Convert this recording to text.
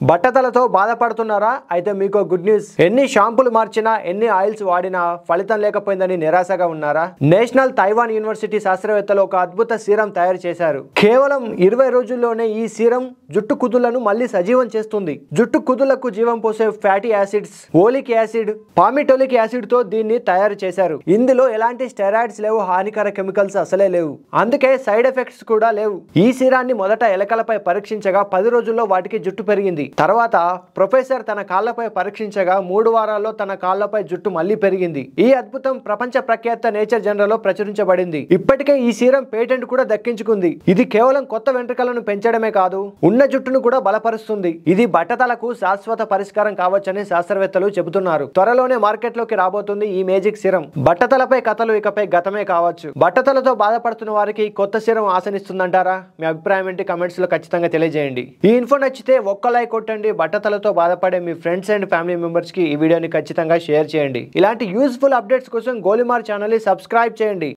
బట్టతలతో బాధపడుతున్నారా? అయితే మీకు గుడ్ న్యూస్. ఎన్ని షాంపూలు మార్చినా, ఎన్ని ఆయిల్స్ వాడినా ఫలితం లేకపోయిందని నిరాశగా ఉన్నారా? నేషనల్ తైవాన్ యూనివర్సిటీ శాస్త్రవేత్తలు ఒక అద్భుత సీరం తయారు చేశారు. కేవలం 20 రోజుల్లోనే ఈ సీరం జుట్టు కుదుళ్లను మళ్ళీ సజీవం చేస్తుంది. జుట్టు కుదుళ్లకు జీవం పోసే fatty acids, oleic acid, palmitoleic acid తో దీన్ని తయారు చేశారు. ఇందులో ఎలాంటి స్టెరాయిడ్స్ లేవు, హానికర కెమికల్స్ అసలే లేవు. అందుకే సైడ్ ఎఫెక్ట్స్ కూడా లేవు. ఈ సీరాన్ని మొదట ఎలకలపై పరీక్షించగా 10 రోజుల్లో వాటికి జుట్టు పెరిగింది. తర్వాత ప్రొఫెసర్ తన కాళ్లపై పరీక్షించగా 3 వారాల్లో తన కాళ్లపై జుట్టు మళ్లీ పెరిగింది. ఈ అద్భుతం ప్రపంచ ప్రఖ్యాత నేచర్ జర్నల్ లో ప్రచురించబడింది. ఇప్పటికే ఈ సీరం పేటెంట్ కూడా దక్కించుకుంది. ఇది కేవలం కొత్త వెంట్రుకలను పెంచడమే కాదు, ఉన్న జుట్టును కూడా బలపరుస్తుంది. ఇది బట్టతలకు శాశ్వత పరిష్కారం కావచ్చని శాస్త్రవేత్తలు చెబుతున్నారు. త్వరలోనే మార్కెట్ లోకి రాబోతుంది ఈ మేజిక్ సీరం. బట్టతలపై కథలు ఇకపై గతమే కావచ్చు. బట్టతలతో బాధపడుతున్న వారికి కొత్త సీరం ఆశనిస్తుందంటారా? మీ అభిప్రాయం ఏంటి? కమెంట్స్ లో ఖచ్చితంగా తెలియజేయండి. ఈ ఇన్ఫో నచ్చితే ఒక్క లైక్ కొట్టండి. బట్టతలతో బాధపడే మీ ఫ్రెండ్స్ అండ్ ఫ్యామిలీ మెంబర్స్ కి ఈ వీడియోని ఖచ్చితంగా షేర్ చేయండి. ఇలాంటి యూస్ఫుల్ అప్డేట్స్ కోసం గోలిమార్ ఛానల్ ని సబ్స్క్రైబ్ చేయండి.